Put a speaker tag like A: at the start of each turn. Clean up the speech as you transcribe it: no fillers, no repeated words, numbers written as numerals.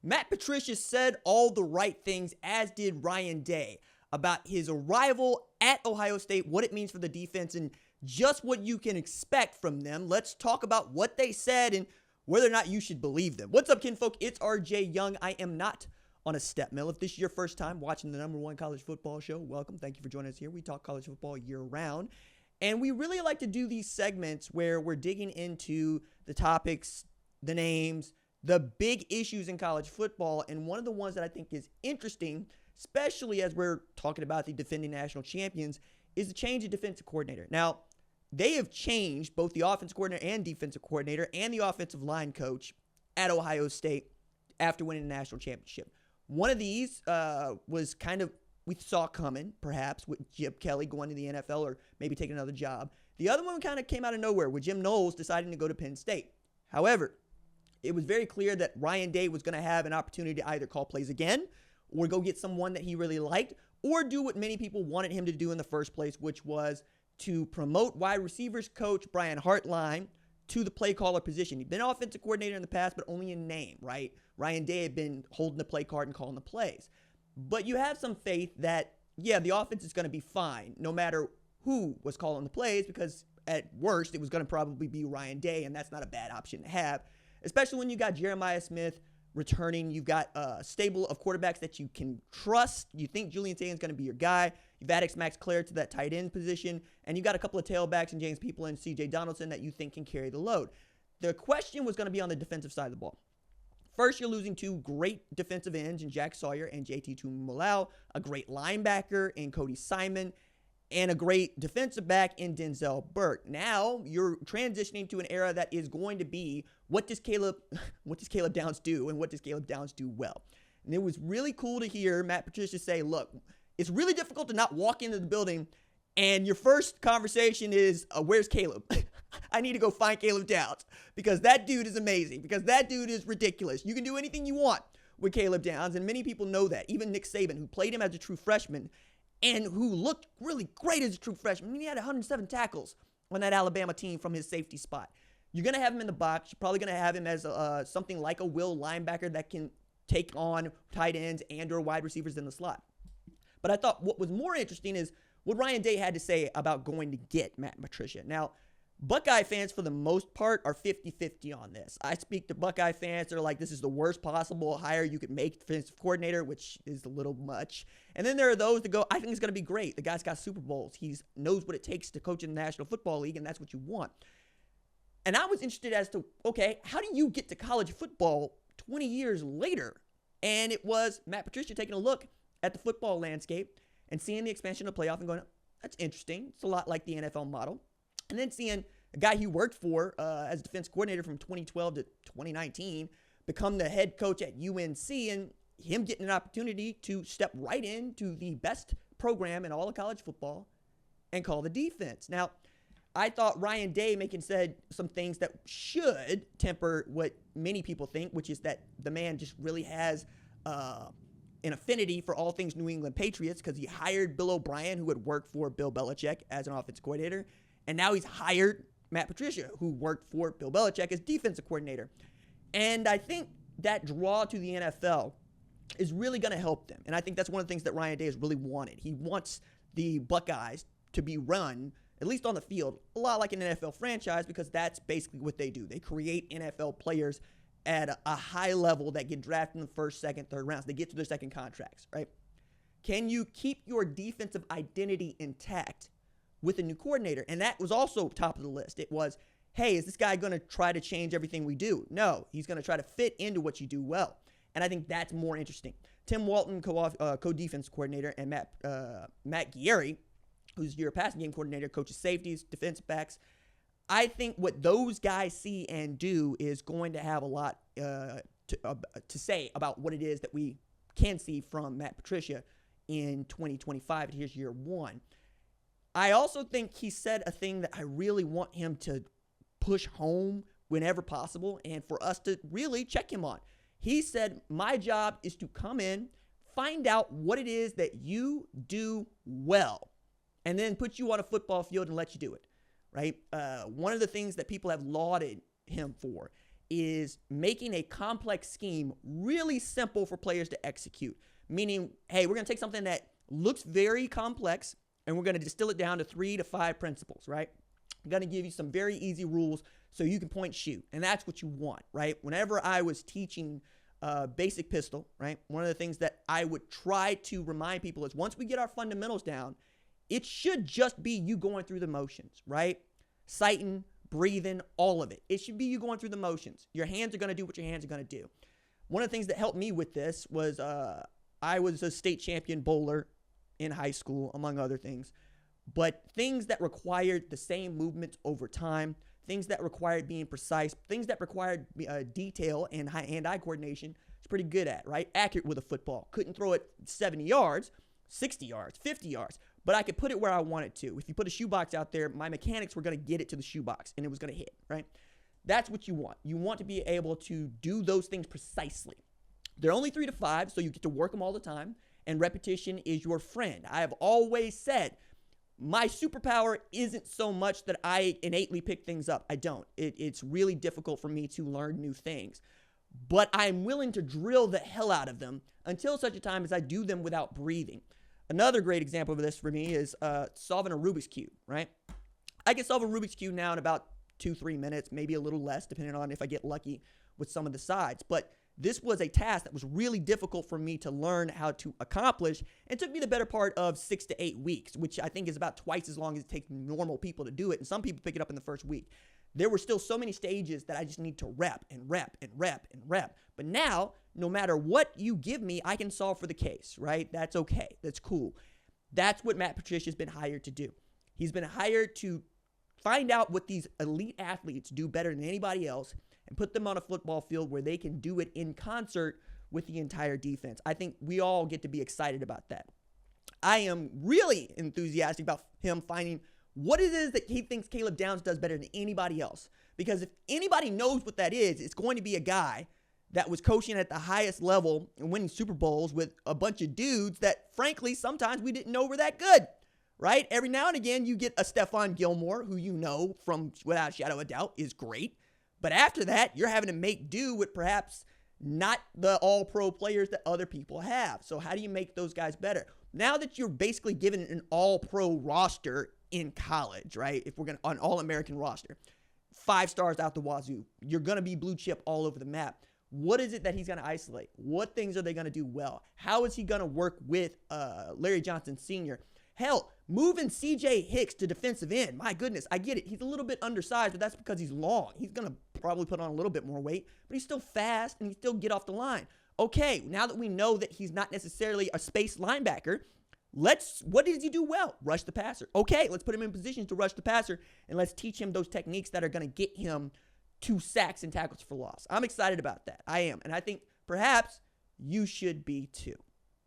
A: Matt Patricia said all the right things, as did Ryan Day, about his arrival at Ohio State, what it means for the defense, and just what you can expect from them. Let's talk about what they said and whether or not you should believe them. What's up, kinfolk? It's RJ Young. I am not on a step mill. If this is your first time watching the #1 college football show, welcome. Thank you for joining us here. We talk college football year round. And we really like to do these segments where we're digging into the topics, the names, the big issues in college football. And one of the ones that I think is interesting, especially as we're talking about the defending national champions, is the change of defensive coordinator. Now, they have changed both the offensive coordinator and defensive coordinator and the offensive line coach at Ohio State after winning the national championship. One of these was kind of, we saw coming, perhaps, with Chip Kelly going to the NFL or maybe taking another job. The other one kind of came out of nowhere with Jim Knowles deciding to go to Penn State. However, it was very clear that Ryan Day was going to have an opportunity to either call plays again or go get someone that he really liked or do what many people wanted him to do in the first place, which was to promote wide receivers coach Brian Hartline to the play caller position. He'd been offensive coordinator in the past, but only in name, right? Ryan Day had been holding the play card and calling the plays. But you have some faith that, yeah, the offense is going to be fine no matter who was calling the plays, because at worst, it was going to probably be Ryan Day, and that's not a bad option to have, especially when you got Jeremiah Smith returning. You've got a stable of quarterbacks that you can trust. You think Julian Saban's going to be your guy. You've added Max Clare to that tight end position, and you got a couple of tailbacks in James People and C.J. Donaldson that you think can carry the load. The question was going to be on the defensive side of the ball. First, you're losing two great defensive ends in Jack Sawyer and JT Tuimoloau, a great linebacker in Cody Simon, and a great defensive back in Denzel Burke. Now you're transitioning to an era that is going to be, what does Caleb Downs do, and what does Caleb Downs do well? And it was really cool to hear Matt Patricia say, look, it's really difficult to not walk into the building and your first conversation is, where's Caleb? I need to go find Caleb Downs, because that dude is amazing, because that dude is ridiculous. You can do anything you want with Caleb Downs, and many people know that. Even Nick Saban, who played him as a true freshman and who looked really great as a true freshman. I mean, he had 107 tackles on that Alabama team from his safety spot. You're going to have him in the box. You're probably going to have him as something like a will linebacker that can take on tight ends and or wide receivers in the slot. But I thought what was more interesting is what Ryan Day had to say about going to get Matt Patricia. Now, Buckeye fans, for the most part, are 50-50 on this. I speak to Buckeye fans that are like, this is the worst possible hire you could make defensive coordinator, which is a little much. And then there are those that go, I think it's going to be great. The guy's got Super Bowls. He knows what it takes to coach in the National Football League, and that's what you want. And I was interested as to, okay, how do you get to college football 20 years later? And it was Matt Patricia taking a look at the football landscape and seeing the expansion of the playoff and going, that's interesting. It's a lot like the NFL model. And then seeing a guy he worked for as defense coordinator from 2012 to 2019 become the head coach at UNC, and him getting an opportunity to step right into the best program in all of college football and call the defense. Now, I thought Ryan Day said some things that should temper what many people think, which is that the man just really has an affinity for all things New England Patriots, because he hired Bill O'Brien, who had worked for Bill Belichick as an offensive coordinator. And now he's hired Matt Patricia, who worked for Bill Belichick as defensive coordinator. And I think that draw to the NFL is really going to help them. And I think that's one of the things that Ryan Day has really wanted. He wants the Buckeyes to be run, at least on the field, a lot like an NFL franchise, because that's basically what they do. They create NFL players at a high level that get drafted in the first, second, third rounds. They get to their second contracts, right? Can you keep your defensive identity intact with a new coordinator? And that was also top of the list. It was, hey, is this guy going to try to change everything we do? No, he's going to try to fit into what you do well. And I think that's more interesting. Tim Walton, co-defense coordinator, and Matt Guerrieri, who's your passing game coordinator, coaches safeties, defensive backs. I think what those guys see and do is going to have a lot to say about what it is that we can see from Matt Patricia in 2025. Here's year one. I also think he said a thing that I really want him to push home whenever possible and for us to really check him on. He said, my job is to come in, find out what it is that you do well, and then put you on a football field and let you do it, right? One of the things that people have lauded him for is making a complex scheme really simple for players to execute. Meaning, hey, we're going to take something that looks very complex and we're going to distill it down to 3 to 5 principles, right? I'm going to give you some very easy rules so you can point shoot. And that's what you want, right? Whenever I was teaching basic pistol, right, one of the things that I would try to remind people is once we get our fundamentals down, it should just be you going through the motions, right? Sighting, breathing, all of it. It should be you going through the motions. Your hands are going to do what your hands are going to do. One of the things that helped me with this was I was a state champion bowler in high school, among other things. But things that required the same movements over time, things that required being precise, things that required detail and hand-eye coordination, it's pretty good at, right? Accurate with a football. Couldn't throw it 70 yards, 60 yards, 50 yards, but I could put it where I wanted to. If you put a shoebox out there, my mechanics were going to get it to the shoebox, and it was going to hit, right? That's what you want. You want to be able to do those things precisely. They're only 3 to 5, so you get to work them all the time, and repetition is your friend. I have always said my superpower isn't so much that I innately pick things up. I don't. It's really difficult for me to learn new things. But I'm willing to drill the hell out of them until such a time as I do them without breathing. Another great example of this for me is solving a Rubik's Cube, right? I can solve a Rubik's Cube now in about 2-3 minutes, maybe a little less, depending on if I get lucky with some of the sides. But this was a task that was really difficult for me to learn how to accomplish and took me the better part of 6 to 8 weeks, which I think is about twice as long as it takes normal people to do it. And some people pick it up in the first week. There were still so many stages that I just need to rep and rep and rep and rep. But now, no matter what you give me, I can solve for the case, right? That's okay. That's cool. That's what Matt Patricia has been hired to do. He's been hired to find out what these elite athletes do better than anybody else and put them on a football field where they can do it in concert with the entire defense. I think we all get to be excited about that. I am really enthusiastic about him finding what it is that he thinks Caleb Downs does better than anybody else. Because if anybody knows what that is, it's going to be a guy that was coaching at the highest level and winning Super Bowls with a bunch of dudes that, frankly, sometimes we didn't know were that good, right? Every now and again, you get a Stephon Gilmore, who you know from, without a shadow of a doubt, is great. But after that, you're having to make do with perhaps not the all-pro players that other people have. So how do you make those guys better? Now that you're basically given an all-pro roster in college, right? If we're going to, an all-American roster, 5 stars out the wazoo, you're going to be blue chip all over the map. What is it that he's going to isolate? What things are they going to do well? How is he going to work with Larry Johnson Sr.? Hell, moving C.J. Hicks to defensive end. My goodness, I get it. He's a little bit undersized, but that's because he's long. He's going to probably put on a little bit more weight, but he's still fast and he still get off the line. Okay, now that we know that he's not necessarily a space linebacker, what does he do well? Rush the passer. Okay, let's put him in positions to rush the passer, and let's teach him those techniques that are going to get him 2 sacks and tackles for loss. I'm excited about that. I am. And I think perhaps you should be too.